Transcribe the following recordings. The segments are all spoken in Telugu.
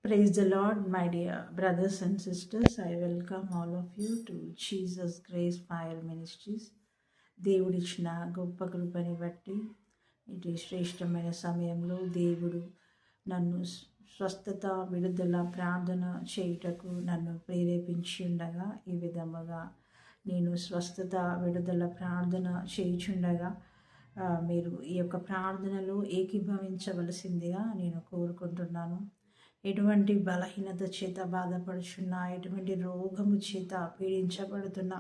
Praise the Lord, my dear brothers and sisters. I welcome all of you to Jesus Grace Fire Ministries. దేవుడిచ్చిన గొప్ప కృపని బట్టి ఇటు శ్రేష్టమైన సమయంలో దేవుడు నన్ను స్వస్థత విడుదల ప్రార్థన చేయుటకు నన్ను ప్రేరేపించి ఉండగా ఈ విధముగా నేను స్వస్థత విడుదల ప్రార్థన చేయుచుండగా మీరు ఈ యొక్క ప్రార్థనలో ఏకీభవించవలసిందిగా నేను కోరుకుంటున్నాను. ఎటువంటి బలహీనత చేత బాధపడుచున్నా, ఎటువంటి రోగము చేత పీడించబడుతున్నా,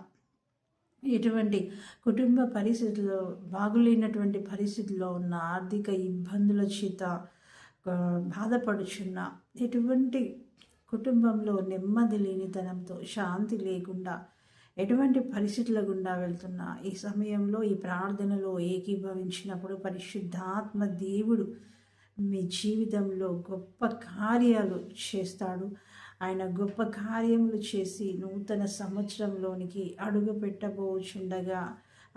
ఎటువంటి కుటుంబ పరిస్థితుల్లో బాగులేనటువంటి పరిస్థితుల్లో ఉన్న ఆర్థిక ఇబ్బందుల చేత బాధపడుచున్నా, ఎటువంటి కుటుంబంలో నెమ్మది లేనితనంతో శాంతి లేకుండా ఎటువంటి పరిస్థితుల గుండా వెళ్తున్నా ఈ సమయంలో ఈ ప్రార్థనలో ఏకీభవించినప్పుడు పరిశుద్ధాత్మ దేవుడు మీ జీవితంలో గొప్ప కార్యాలు చేస్తాడు. ఆయన గొప్ప కార్యములు చేసి నూతన సంవత్సరంలోనికి అడుగు పెట్టబోచుండగా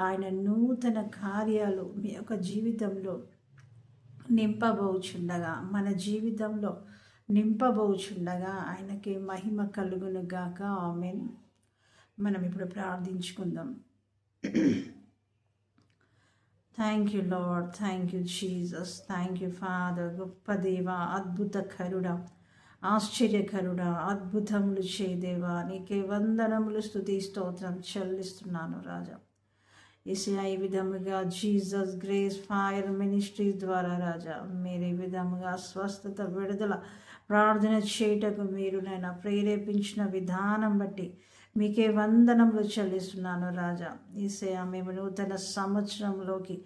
ఆయన నూతన కార్యాలు మీ యొక్క జీవితంలో నింపబోచుండగా, మన జీవితంలో నింపబోచుండగా ఆయనకి మహిమ కలుగును గాక. ఆమేన్. మనం ఇప్పుడు ప్రార్థించుకుందాం. Thank you Lord, thank you Jesus, thank you Father. గొప్ప దేవ, అద్భుతకరుడ, ఆశ్చర్యకరుడ, అద్భుతములు చేదేవా, నీకే వందనములు స్తుతి స్తోత్రం చెల్లిస్తున్నాను రాజా. యేసయ్యా, ఈ విధముగా జీసస్ గ్రేస్ ఫైర్ మినిస్ట్రీస్ ద్వారా రాజా మీరు ఈ విధముగా స్వస్థత విడుదల ప్రార్థన చేయుటకు మీరు నన్ను ప్రేరేపించిన విధానం బట్టి మీకే వందనములు చెల్లిస్తున్నాను రాజా. యేసయ్యా, మేము నూతన సంవత్సరంలోకి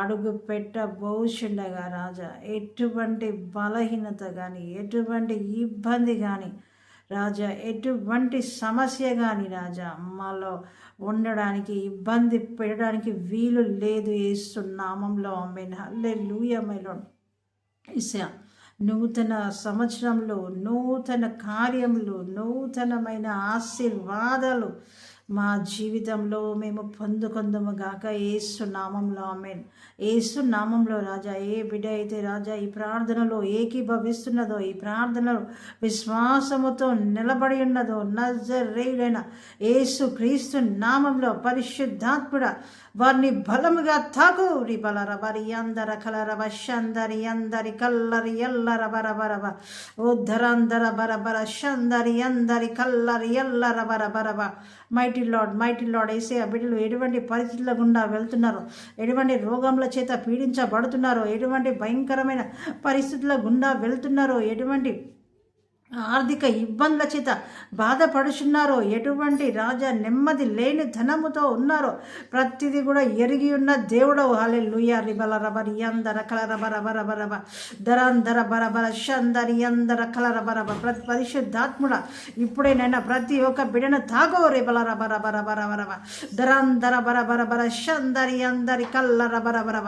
అడుగు పెట్టబోచుండగా రాజా ఎటువంటి బలహీనత కానీ, ఎటువంటి ఇబ్బంది కానీ రాజా, ఎటువంటి సమస్య కానీ రాజా మాలో ఉండడానికి, ఇబ్బంది పెట్టడానికి వీలు లేదు. యేసునామములో ఆమేన్. హల్లెలూయా మై లార్డ్. యేసయ్యా, నూతన సంవత్సరంలో నూతన కార్యములు, నూతనమైన ఆశీర్వాదాలు మా జీవితంలో మేము పొందుకొందుము గాక. యేసు నామంలో ఆమేన్. యేసు నామంలో రాజా ఏ బిడ్డ అయితే రాజా ఈ ప్రార్థనలో ఏకీభవిస్తున్నదో, ఈ ప్రార్థనలో విశ్వాసముతో నిలబడి ఉన్నదో, నజరేయుడైన యేసు క్రీస్తు నామంలో పరిశుద్ధాత్ముడ వారిని బలముగా తాకు. రిబలర బరి అందర కలర బషందరి అందరి కల్లరి ఎల్లర బరబరబ ఉద్ధరందర బరబర షందరి అందరి కల్లరి ఎల్లర బరబరబ. మైటీ లార్డ్ యేసయ్యా, బిడ్డలు ఎటువంటి పరిస్థితుల గుండా వెళ్తున్నారో, ఎటువంటి రోగముల చేత పీడించబడుతున్నారో, ఎటువంటి భయంకరమైన పరిస్థితుల గుండా వెళ్తున్నారో, ఎటువంటి ఆర్థిక ఇబ్బందుల చేత బాధపడుచున్నారో, ఎటువంటి రాజా నెమ్మది లేని ధనముతో ఉన్నారో ప్రతిదీ కూడా ఎరిగి ఉన్న దేవుడవు. హల్లెలూయా. రిబల రబరి అందర కలర బరబరబరబ దరందర బరబర షందరి అందర కలర బరబ. పరిశుద్ధాత్ముడ ఇప్పుడే నైనా ప్రతి ఒక్క బిడను తాగో. రిబల రబరబరబరబరబ దరందర బరబరబర షందరి అందరి కల్లర బరబరబ.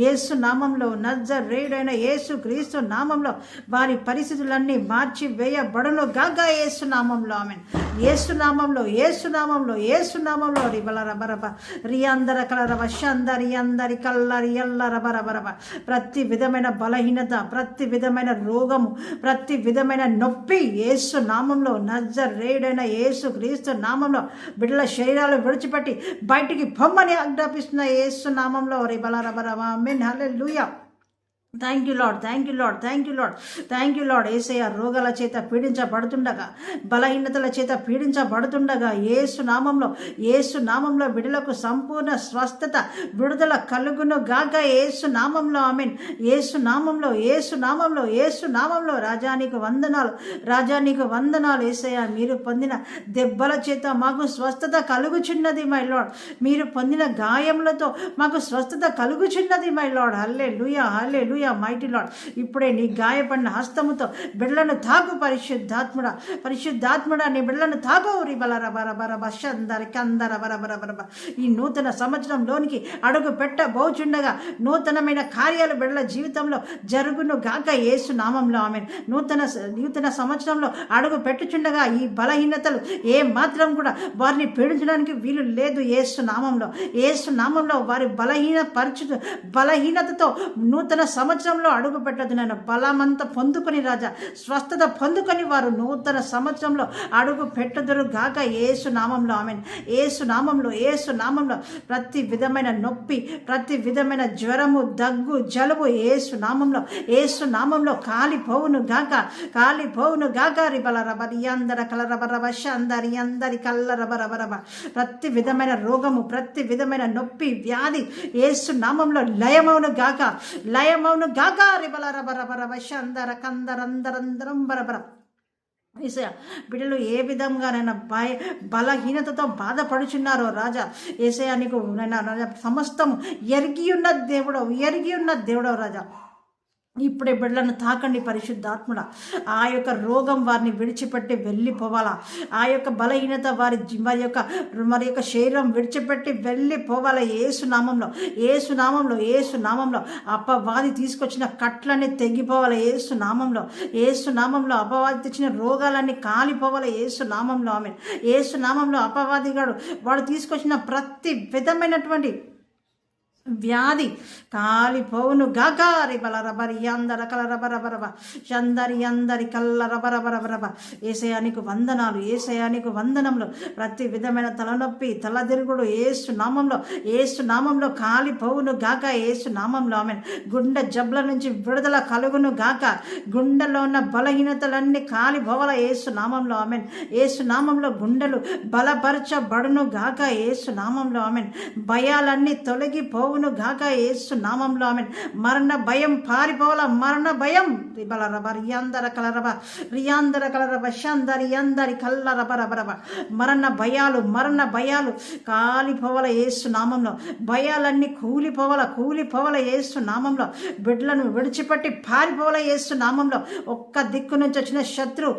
యేసు నామంలో, నజరేయుడైన యేసు క్రీస్తు నామంలో వారి పరిస్థితులన్నీ మార్చి వేయబడును గాక. యేసు నామంలో ఆమేన్. యేసు నామంలో, యేసు నామంలో, యేసు నామంలో. రిబల రబరబ రియందర కలరబ షందరి అందరి కల్లరి ఎల్లర బరబరబ. ప్రతి విధమైన బలహీనత, ప్రతి విధమైన రోగము, ప్రతి విధమైన నొప్పి యేసు నామంలో, నజరేయుడైన యేసు క్రీస్తు నామంలో బిడ్డల శరీరాలు విడిచిపెట్టి బయటికి పొమ్మని ఆజ్ఞాపిస్తున్న యేసు నామంలో. రిబల రబరబ ఆమేన్. హల్లెలూయా. Thank you Lord, thank you Lord, thank you Lord, thank you Lord. యేసయ్యా, రోగాల చేత పీడించబడుతుండగా, బలహీనతల చేత పీడించబడుతుండగా యేసు నామంలో బిడ్డలకు సంపూర్ణ స్వస్థత విడుదల కలుగును గాక. యేసు నామంలో ఆమేన్. యేసు నామంలో, యేసు నామంలో, యేసు నామంలో. రాజా నీకు వందనాలు, రాజా నీకు వందనాలు. యేసయ్యా, మీరు పొందిన దెబ్బల చేత మాకు స్వస్థత కలుగుచున్నది మై లార్డ్. మీరు పొందిన గాయములతో మాకు స్వస్థత కలుగుచున్నది మై లార్డ్. హల్లెలూయా, హల్లెలూయా. మైటీ లార్డ్, ఇప్పుడే నీ గాయపడిన హస్తముతో బిడ్డలను తాకు. పరిశుద్ధాత్ముడా నీ బిడ్డలను తాకు. రిబలర బరబర బషందరి కందర బరబరబరబ. ఈ నూతన సంవత్సరంలోనికి అడుగు పెట్టబోచుండగా నూతనమైన కార్యాలు బిడ్డల జీవితంలో జరుగును గాక. యేసు నామంలో ఆమేన్. నూతన సంవత్సరంలో అడుగు పెట్టుచుండగా ఈ బలహీనతలు ఏ మాత్రం కూడా వారిని పీడించడానికి వీలు లేదు. యేసు నామంలో వారి బలహీనతతో నూతన సంవత్సరంలో అడుగు పెట్టదు నాయన. బలమంతా పొందుకొని రాజా, స్వస్థత పొందుకొని వారు నూతన సంవత్సరంలో అడుగు పెట్టదురు గాక యేసు నామంలో. ఆమేన్. యేసు నామంలో, యేసు నామంలో ప్రతి విధమైన నొప్పి, ప్రతి విధమైన జ్వరము, దగ్గు, జలుబు యేసు నామంలో, యేసు నామంలో కాలిపోవును గాక, కాలిపోవును గాక. రిబలరబరియందర కలరబరబ షందరి అందరి కల్లరబరబరబ ప్రతి విధమైన రోగము, ప్రతి విధమైన నొప్పి, వ్యాధి యేసు నామంలో లయమవును గాక, లయమవును గాక. రిబలరబరబరబ షందర కందరందరందరం బరబర. ఏసయ్య, బిడ్డలు ఏ విధంగానైనా బలహీనతతో బాధపడుచున్నారో రాజా, ఏసయ్య నీకు రాజా సమస్తము ఎరిగి ఉన్న దేవుడవు, ఎరిగి ఉన్న దేవుడవు రాజా. ఇప్పుడే బిడ్డలను తాకండి పరిశుద్ధాత్ముడ. ఆ యొక్క రోగం వారిని విడిచిపెట్టి వెళ్ళిపోవాలా, ఆ యొక్క బలహీనత వారి యొక్క శరీరం విడిచిపెట్టి వెళ్ళిపోవాలా యేసు నామంలో, యేసు నామంలో, యేసు నామంలో. అపవాది తీసుకొచ్చిన కట్లన్నీ తెగిపోవాలా యేసు నామంలో, యేసు నామంలో. అపవాది తెచ్చిన రోగాలన్నీ కాలిపోవాలా యేసు నామంలో. ఆమె యేసు నామంలో. అపవాదిగాడు వాడు తీసుకొచ్చిన ప్రతి విధమైనటువంటి వ్యాధి కాలిపోవును గాక. రిబలరబరి అందర కలరబరబరబ చందరి అందరి కల్లరబరబరబరబ. ఏసయానికి వందనాలు, ఏసయానికి వందనములు. ప్రతి విధమైన తలనొప్పి, తలదిరుగుడు యేసు నామంలో, యేసు నామంలో కాలిపోవును గాక యేసు నామంలో. ఆమె గుండె జబ్బల నుంచి విడుదల కలుగును గాక. గుండెలో ఉన్న బలహీనతలన్నీ కాలిపోవాల యేసు నామంలో. ఆమె యేసు నామంలో గుండెలు బలపరచబడును గాక యేసు నామంలో. ఆమె భయాలన్నీ తొలగిపోవును గాక యేసు నామంలో. ఆమెన్. మరణ భయం పారిపోవాల, మరణ భయం. రిబలరబ రియాందర కలరబ రియాందర కలరబ షందరి అందరి కల్లరబరబరబ మరణ భయాలు, మరణ భయాలు కాలిపోవాల యేసు నామంలో. భయాలన్నీ కూలిపోవాల, కూలిపోవాల యేసు నామంలో. బిడ్డలను విడిచిపెట్టి పారిపోవాల యేసు నామంలో. ఒక్క దిక్కు నుంచి వచ్చిన శత్రు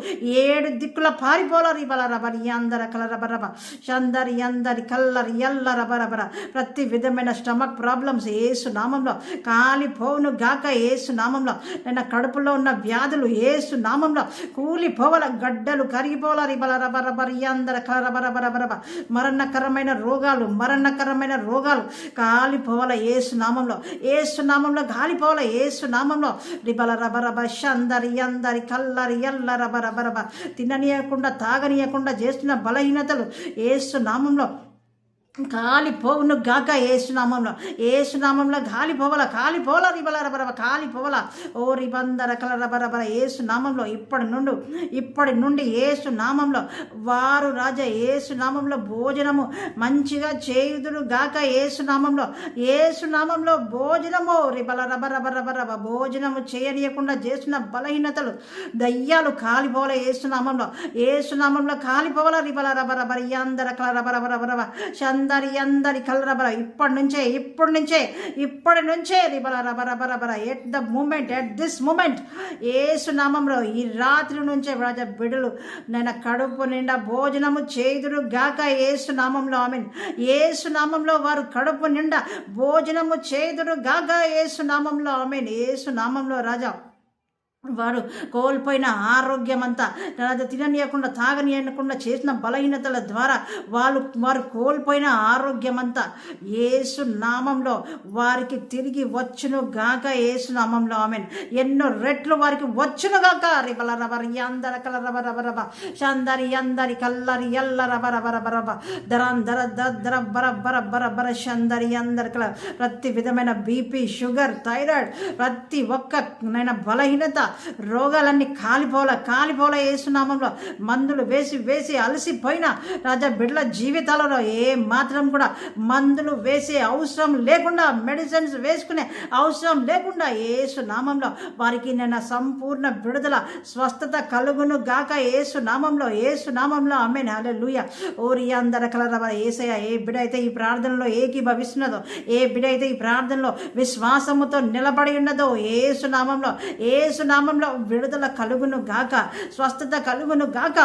7 దిక్కుల పారిపోవాల. రిబలరబ రియాందర కలరబరబ షందరి అందరి కల్లరి ఎల్లరబరబర ప్రతి విధమైన స్టమక్ ప్రాబ్లమ్స్ యేసు నామంలో కాలిపోవును గాక యేసు నామంలో. నేను కడుపులో ఉన్న వ్యాధులు యేసు నామంలో కూలిపోవాల, గడ్డలు కరిగిపోవాల. రిబలరబరబరియందర కలరబరబరబరబ మరణకరమైన రోగాలు, మరణకరమైన రోగాలు కాలిపోవాల యేసు నామంలో, యేసు నామంలో కాలిపోవాల యేసు నామంలో. రిబలరబరబ షందరి అందరి కల్లరి ఎల్లరబరబరబ తిననీయకుండా, తాగనీయకుండా చేస్తున్న బలహీనతలు యేసు నామంలో కాలిపోవును గాక యేసు నామంలో, యేసు నామంలో కాలిపోవాల, కాలిపోవాల. రిబలరబరబ కాలిపోవాల. ఓ రిబందర కలరబరబర యేసు నామంలో. ఇప్పటి నుండి యేసు నామంలో వారు రాజా యేసు నామంలో భోజనము మంచిగా చేయుదురు గాక యేసు నామంలో, యేసు నామంలో భోజనము. రిబలరబరబరబరబ భోజనము చేయనీయకుండా చేస్తున్న బలహీనతలు, దయ్యాలు కాలిపోవాల యేసు నామంలో, యేసు నామంలో కాలిపోవాల. రిబలరబరబర యాందర కలరబరబరబరబ అందరి అందరి కలరబర ఇప్పటి నుంచే రిబలరబరబరబర at the moment, at this moment యేసు నామంలో ఈ రాత్రి నుంచే రాజా బిడ్డలు నేను కడుపు నిండా భోజనము చేయుదురు గాక యేసు నామంలో. ఆమేన్. యేసు నామంలో వారు కడుపు నిండా భోజనము చేయుదురు గాక యేసు నామంలో. ఆమేన్. యేసు నామంలో రాజా వారు కోల్పోయిన ఆరోగ్యం అంతా రాజా తిననీయకుండా, తాగనీయకుండా చేసిన బలహీనతల ద్వారా వారు కోల్పోయిన ఆరోగ్యం అంతా యేసు నామంలో వారికి తిరిగి వచ్చును గాక యేసు నామంలో. ఆమేన్. ఎన్నో రెట్లు వారికి వచ్చును గాక. రిబలరబరి అందర కలరబరబరబ చందరి అందరి కల్లరి ఎల్లరబరబరబరబ దరందర దర బర చందరి అందరి కల ప్రతి విధమైన బీపీ, షుగర్, థైరాయిడ్ ప్రతి ఒక్క బలహీనత రోగాలన్నీ కాలిపోల యేసు నామంలో. మందులు వేసి అలసిపోయిన రాజా బిడ్డల జీవితాలలో ఏ మాత్రం కూడా మందులు వేసే అవసరం లేకుండా, మెడిసిన్స్ వేసుకునే అవసరం లేకుండా యేసు నామంలో వారికి నేను సంపూర్ణ విడుదల, స్వస్థత కలుగును గాక యేసు నామంలో, యేసు నామంలో. ఆమేన్. హల్లెలూయా. ఓరి అందర కలరబ యేసయ్య. ఏ బిడ్డ అయితే ఈ ప్రార్థనలో ఏకీభవిస్తున్నదో, ఏ బిడ్డ అయితే ఈ ప్రార్థనలో విశ్వాసముతో నిలబడి ఉన్నదో యేసు నామంలో, యేసు నామంలో విడుదల కలుగును గాక, స్వస్థత కలుగును గాక.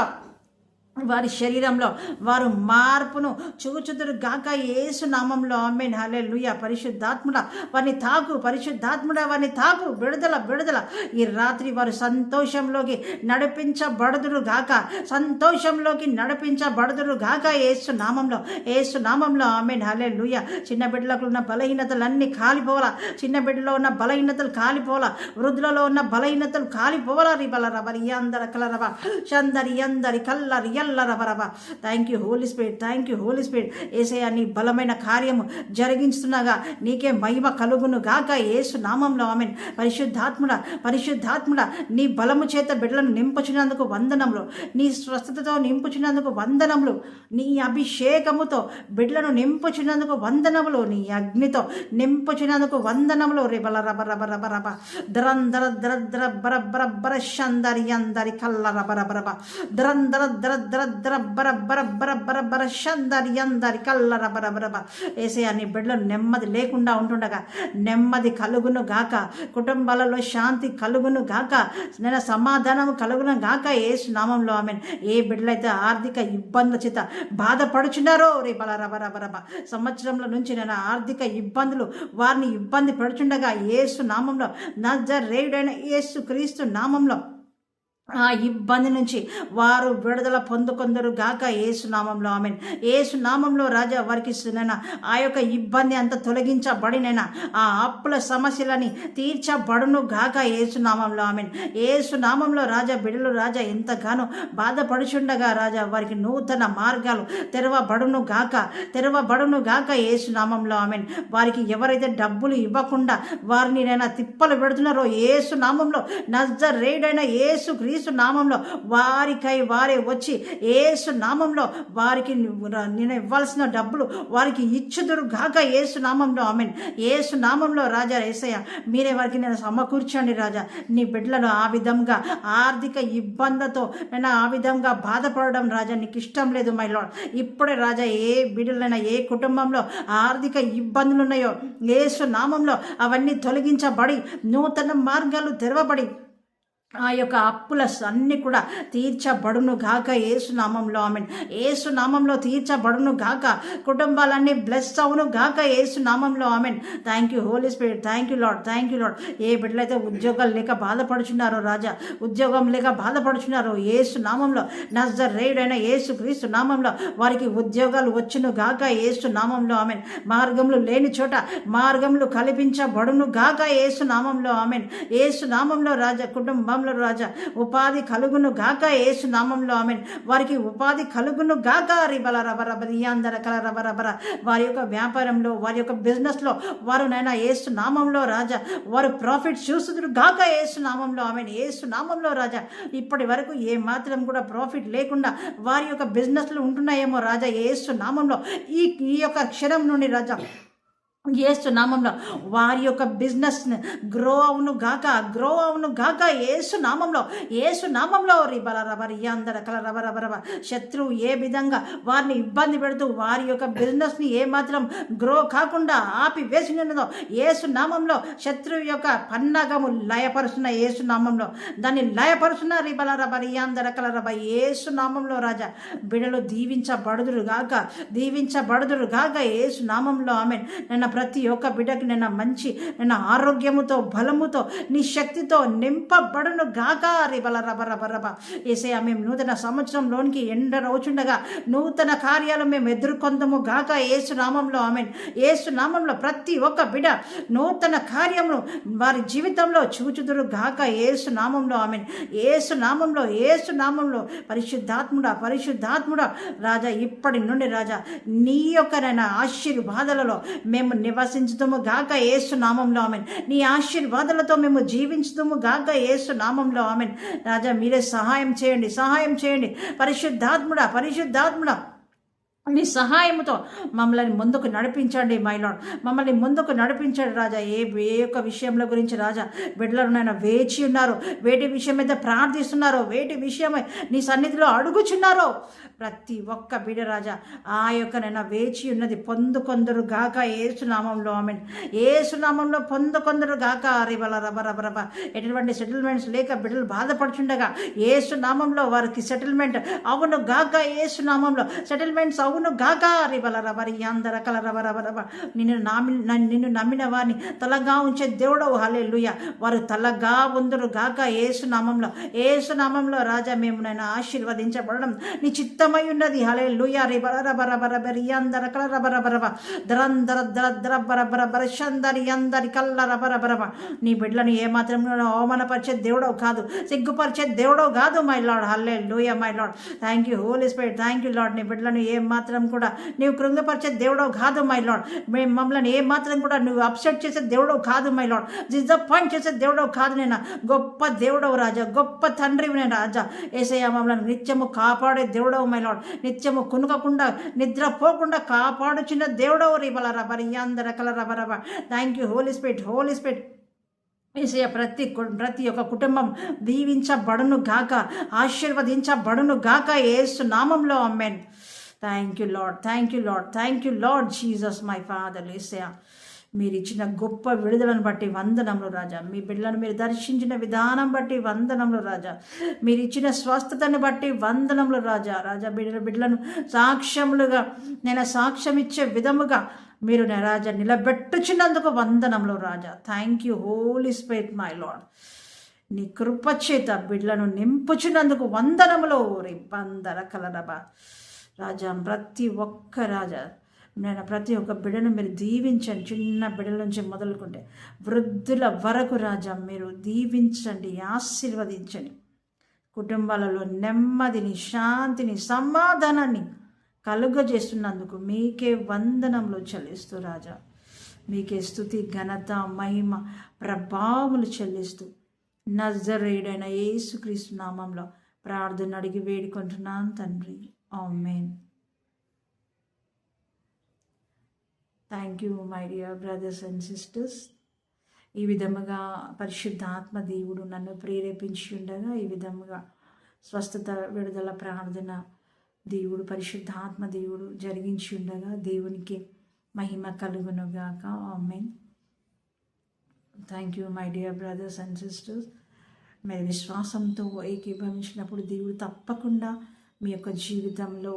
వారి శరీరంలో వారు మార్పును చూచుదురు గాక యేసు నామంలో. ఆమేన్. హల్లెలూయా. పరిశుద్ధాత్ముడా వారిని తాకు, పరిశుద్ధాత్ముడా వారిని తాకు. విడుదల విడుదల. ఈ రాత్రి వారు సంతోషంలోకి నడిపించబడుదురు గాక, సంతోషంలోకి నడిపించబడుదురు గాక యేసు నామంలో, యేసు నామంలో. ఆమేన్. హల్లెలూయా. చిన్న బిడ్డలకు ఉన్న బలహీనతలన్నీ కాలిపోవాలా, చిన్న బిడ్డలో ఉన్న బలహీనతలు కాలిపోవాలా, వృద్ధులలో ఉన్న బలహీనతలు కాలిపోవాలా. రిబలర బరియాందర కలరవ చందరి అందరి కల్లరి ఎల్లరబరబ. Thank you Holi spirit, thank you Holi Spirit. యేసయ్యా నీ బలమైన కార్యము జరిగించుతున్నగా నీకే మహిమ కలుగును గాక యేసు నామంలో. ఆమేన్. పరిశుద్ధాత్ముడా, పరిశుద్ధాత్ముడా నీ బలము చేత బిడ్డలను నింపుచున్నందుకు వందనములు, నీ స్వస్థతతో నింపుచున్నందుకు వందనములు, నీ అభిషేకముతో బిడ్డలను నింపుచున్నందుకు వందనములు, నీ అగ్నితో నింపుచున్నందుకు వందనములు. రిబల రబ రబ రబ రబ ద్రందర ద్ర ద్ర బర బర బర శందరి అందరి కల్ల రబ రబ రబ ద్రందర ద్ర ద్ర ద్ర బర బర బర బర బర శందరి అందరి కల్ల రబ రబ రబ. యేసయ్యా నీ బిడ్డలు నెమ్మది లేకుండా ఉంటుండగా నెమ్మది కలుగును గాక, కుటుంబాలలో శాంతి కలుగును గాక, నేను సమాధానం కలుగును గాక యేసు నామంలో. ఆమేన్. ఏ బిడ్డలైతే ఆర్థిక ఇబ్బందుల చేత బాధపడుచున్నారో రేపల రబ రబ రబ సంవత్సరంలో నుంచి నేను ఆర్థిక ఇబ్బందులు వారిని ఇబ్బంది పెడుచుండగా యేసు నామంలో, నజరేయుడైన యేసు క్రీస్తు నామంలో ఆ ఇబ్బంది నుంచి వారు విడుదల పొందుకొందరు గాక యేసు నామంలో. ఆమేన్. యేసు నామంలో రాజా వారికి నైనా ఆ యొక్క ఇబ్బంది అంతా తొలగించబడినైనా ఆ అప్పుల సమస్యలని తీర్చబడును గాక యేసు నామంలో. ఆమేన్. యేసు నామంలో రాజా బిడ్డలు రాజా ఎంతగానో బాధపడుచుండగా రాజా వారికి నూతన మార్గాలు తెరవబడును గాక, తెరవబడును గాక యేసు నామంలో. ఆమేన్. వారికి ఎవరైతే డబ్బులు ఇవ్వకుండా వారిని నైనా తిప్పలు పెడుతున్నారో యేసు నామంలో, నజరేయుడైన యేసు క్రీస్తు నామంలో వారికై వారే వచ్చి యేసు నామంలో వారికి నేను ఇవ్వాల్సిన డబ్బులు వారికి ఇచ్చుదురు గాక యేసు నామంలో. ఆమేన్. యేసు నామంలో రాజా యేసయ్య మీరే వారికి నేను సమకూర్చండి రాజా. నీ బిడ్డలను ఆ విధంగా ఆర్థిక ఇబ్బందితో నేను ఆ విధంగా బాధపడడం రాజా నీకు ఇష్టం లేదు మై లార్డ్. ఇప్పుడే రాజా ఏ బిడ్డలైనా ఏ కుటుంబంలో ఆర్థిక ఇబ్బందులు ఉన్నాయో యేసు నామంలో అవన్నీ తొలగించబడి నూతన మార్గాలు తెరవబడి ఆ యొక్క అప్పుల అన్నీ కూడా తీర్చబడును గాక యేసు నామంలో. ఆమేన్. యేసు నామంలో తీర్చబడును గాక, కుటుంబాలన్నీ బ్లెస్ అవును గాక యేసు నామంలో. ఆమేన్. Thank you Holi spirit, thank you Lord, thank you Lord. ఏ బిడ్డలైతే ఉద్యోగాలు లేక బాధపడుచున్నారో రాజా, ఉద్యోగం లేక బాధపడుచున్నారో యేసు నామంలో, నజరేయుడైన యేసు క్రీస్తు నామంలో వారికి ఉద్యోగాలు వచ్చును గాక యేసు నామంలో. ఆమేన్. మార్గములు లేని చోట మార్గములు కల్పించబడును గాక యేసు నామంలో. ఆమేన్. యేసు నామంలో రాజా కుటుంబం రాజా ఉపాధి కలుగును గాక యేసు నామంలో. ఆమేన్. వారికి ఉపాధి కలుగును గాక. రిబల రబ రబ రియాందర కల రబ రబర వారి యొక్క వ్యాపారంలో వారి యొక్క బిజినెస్లో వారు నైనా యేసు నామంలో రాజా వారు ప్రాఫిట్ చూస్తున్నారు గాక యేసు నామంలో. ఆమేన్. యేసు నామంలో రాజా ఇప్పటి వరకు ఏ మాత్రం కూడా ప్రాఫిట్ లేకుండా వారి యొక్క బిజినెస్లు ఉంటున్నాయేమో రాజా యేసు నామంలో ఈ యొక్క క్షణం నుండి రాజా యేసు నామంలో వారి యొక్క బిజినెస్ గ్రో అవును గాక, గ్రో అవును గాక యేసు నామంలో, యేసు నామంలో. రిబల రబ రియాందర కల రబ రబ రబ శత్రువు ఏ విధంగా వారిని ఇబ్బంది పెడుతూ వారి యొక్క బిజినెస్ని ఏమాత్రం గ్రో కాకుండా ఆపి వేసినదో యేసు నామంలో శత్రువు యొక్క పన్నాగము లయపరుస్తున్న యేసు నామంలో దాన్ని లయపరుస్తున్న. రిబల రబ రియాందర కల రబ యేసు నామంలో రాజా బిడలు దీవించబడుదురు గాక, దీవించబడుదురు గాక యేసు నామంలో. ఆమేన్. నిన్న ప్రతి ఒక్క బిడ్డకి నేను మంచి నేను ఆరోగ్యముతో బలముతో నీ శక్తితో నింపబడును గాక. రిబల రబ రబ రబ యేసయ్యా మేము నూతన సంవత్సరంలోనికి ఎండరవుచుండగా నూతన కార్యాలు మేము ఎదుర్కొందము గాక యేసు నామంలో. ఆమేన్. యేసు నామంలో ప్రతి ఒక్క బిడ్డ నూతన కార్యమును వారి జీవితంలో చూచుదురు గాక యేసు నామంలో. ఆమేన్. యేసు నామంలో, యేసు నామంలో. పరిశుద్ధాత్ముడా, పరిశుద్ధాత్ముడా రాజా ఇప్పటి నుండి రాజా నీ యొక్క నైనా ఆశీర్వాదాలలో మేము నివసించుదుము గాక యేసు నామంలో. ఆమేన్. నీ ఆశీర్వాదాలతో మేము జీవించుదుము గాక యేసు నామంలో. ఆమేన్. రాజా మీరే సహాయం చేయండి, సహాయం చేయండి. పరిశుద్ధాత్ముడా, పరిశుద్ధాత్ముడా మీ సహాయంతో మమ్మల్ని ముందుకు నడిపించండి మై లార్డ్. మమ్మల్ని ముందుకు నడిపించండి రాజా. ఏ యొక్క విషయంలో గురించి రాజా బిడ్డలను నాయన వేచి ఉన్నారు, వేటి విషయం మీద ప్రార్థిస్తున్నారో, వేటి విషయమై నీ సన్నిధిలో అడుగుచున్నారో ప్రతి ఒక్క బిడ్డ రాజా ఆ యొక్క నైనా వేచి ఉన్నది పొందుకొందరు గాక ఏసునామంలో. ఆమెన్. ఏసునామంలో పొందుకొందరు గాక. రిబల రబ రబ రబ. ఎటువంటి సెటిల్మెంట్స్ లేక బిడ్డలు బాధపడుచుండగా ఏసునామంలో వారికి సెటిల్మెంట్ అవును గాక. ఏసునామంలో సెటిల్మెంట్స్ అవును గాక. రిబల రబరి అందర కల రబ రబ రబ. నిన్ను నమ్మిన వారిని తలగా ఉంచే దేవుడవు. హల్లెలూయా. వారు తలగా ఉందరు గాక ఏసునామంలో. ఏసునామంలో రాజా మేము నైనా ఆశీర్వదించబడడం నీ చిత్తమై ఉన్నది. హల్లెలూయా. రిబల రబ రబ రబరి అందర కల రబ రబ రబ. దరందర దర దర బర బర బర షందరి అందరి కల్ల రబ రబ రబ. నీ బిడ్డలను ఏమాత్రం అవమానపరిచే దేవుడవు కాదు, సిగ్గుపరిచే దేవుడవు కాదు my lord. Hallelujah my lord. Thank you Holi spirit. Thank you lord. నీ బిడ్డలను ఏమాత్రం కూడా నీవు కృంగపరిచే దేవుడవు కాదు మై లార్డ్. మేము మమ్మల్ని ఏమాత్రం కూడా నువ్వు అప్సెట్ చేసే దేవుడవు కాదు మై లార్డ్. డిసప్పాయింట్ చేసే దేవుడవు కాదు. నేను గొప్ప దేవుడవు రాజా, గొప్ప తండ్రివి నేను రాజా. యేసయ్య మమ్మల్ని నిత్యము కాపాడే దేవుడవు మై లార్డ్. నిత్యము కునుకకుండా నిద్రపోకుండా కాపాడుచున్న దేవుడవు. రిబల రబరి అందర కల రబ రబ. Thank you Holi Spirit. Holy Spirit యేసయ్య ప్రతి ఒక్క కుటుంబం దీవించబడును గాక, ఆశీర్వదించబడును గాక యేసు నామంలో. ఆమేన్. Thank you Lord. Thank you Lord. Thank you Lord Jesus my Father. యేసయ్య మీరు ఇచ్చిన గొప్ప విడుదలను బట్టి వందనములు రాజా. మీ బిడ్డలను మీరు దర్శించిన విధానం బట్టి వందనములు రాజా. మీరు ఇచ్చిన స్వస్థతను బట్టి వందనములు రాజా. రాజా బిడ్డలను సాక్ష్యములుగా నేను సాక్ష్యం ఇచ్చే విధముగా మీరు రాజా నిలబెట్టుచున్నందుకు వందనములు రాజా. Thank you Holi Spirit my Lord. నీ కృపచేత బిడ్డలను నింపుచున్నందుకు వందనములు. రిబ్బందర కలరబా రాజా. ప్రతి ఒక్క రాజా నేను ప్రతి ఒక్క బిడ్డను మీరు దీవించండి. చిన్న బిడ్డల నుంచి మొదలుకుంటే వృద్ధుల వరకు రాజా మీరు దీవించండి, ఆశీర్వదించండి. కుటుంబాలలో నెమ్మదిని, శాంతిని, సమాధానాన్ని కలుగజేస్తున్నందుకు మీకే వందనములు చెల్లిస్తూ రాజా, మీకే స్తుతి, ఘనత, మహిమ, ప్రభావములు చెల్లిస్తూ నజరేయుడైన యేసుక్రీస్తు నామంలో ప్రార్థన అడిగి వేడుకుంటున్నాను తండ్రి. ఆమేన్. Thank you my dear brothers and sisters. ఈ విధముగా పరిశుద్ధాత్మ దేవుడు నన్ను ప్రేరేపించి ఉండగా ఈ విధముగా స్వస్థత విడుదల ప్రార్థన దేవుడు పరిశుద్ధాత్మ దేవుడు జరిగించి ఉండగా దేవునికి మహిమ కలుగునుగాక. ఆమేన్. Thank you my dear brothers and sisters. మీరు విశ్వాసంతో ఏకీభవించినప్పుడు దేవుడు తప్పకుండా మీ యొక్క జీవితంలో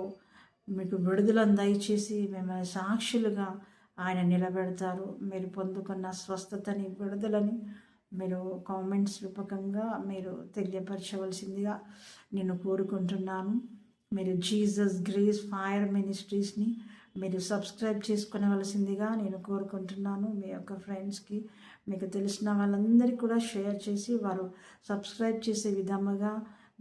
మీకు విడుదలను దయచేసి మిమ్మల్ని సాక్షులుగా ఆయన నిలబెడతారు. మీరు పొందుకున్న స్వస్థతని, విడుదలని మీరు కామెంట్స్ రూపకంగా మీరు తెలియపరచవలసిందిగా నేను కోరుకుంటున్నాను. మీరు జీసస్ గ్రేస్ ఫైర్ మినిస్ట్రీస్ని మీరు సబ్స్క్రైబ్ చేసుకునవలసిందిగా నేను కోరుకుంటున్నాను. మీ యొక్క ఫ్రెండ్స్కి, మీకు తెలిసిన వాళ్ళందరికీ కూడా షేర్ చేసి వారు సబ్స్క్రైబ్ చేసే విధముగా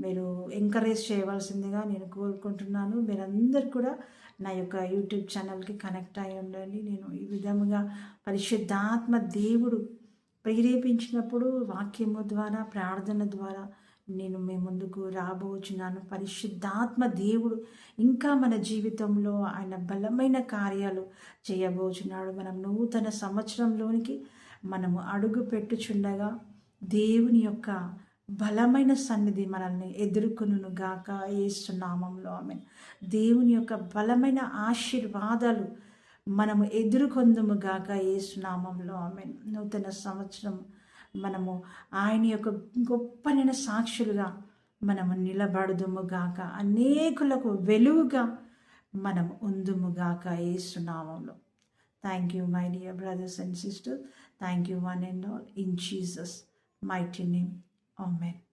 మీరు ఎంకరేజ్ చేయవలసిందిగా నేను కోరుకుంటున్నాను. మీరందరూ కూడా నా యొక్క యూట్యూబ్ ఛానల్కి కనెక్ట్ అయి ఉండండి. నేను ఈ విధముగా పరిశుద్ధాత్మ దేవుడు ప్రేరేపించినప్పుడు వాక్యము ద్వారా, ప్రార్థన ద్వారా నేను మీ ముందుకు రాబోచున్నాను. పరిశుద్ధాత్మ దేవుడు ఇంకా మన జీవితంలో ఆయన బలమైన కార్యాలు చేయబోచున్నాడు. మనం నూతన సంవత్సరంలోనికి మనము అడుగు పెట్టుచుండగా దేవుని యొక్క బలమైన సన్నిధి మనల్ని ఎదుర్కొనును గాక యేసు నామములో. ఆమేన్. దేవుని యొక్క బలమైన ఆశీర్వాదాలు మనము ఎదుర్కొందుము గాక యేసు నామములో. ఆమేన్. నూతన సంవత్సరం మనము ఆయన యొక్క గొప్పనైన సాక్షులుగా మనము నిలబడుదుము గాక, అనేకులకు వెలుగుగా మనము ఉందుముగాక యేసు నామములో. Thank you my dear brothers and sisters. Thank you one and all in Jesus mighty name. Amen.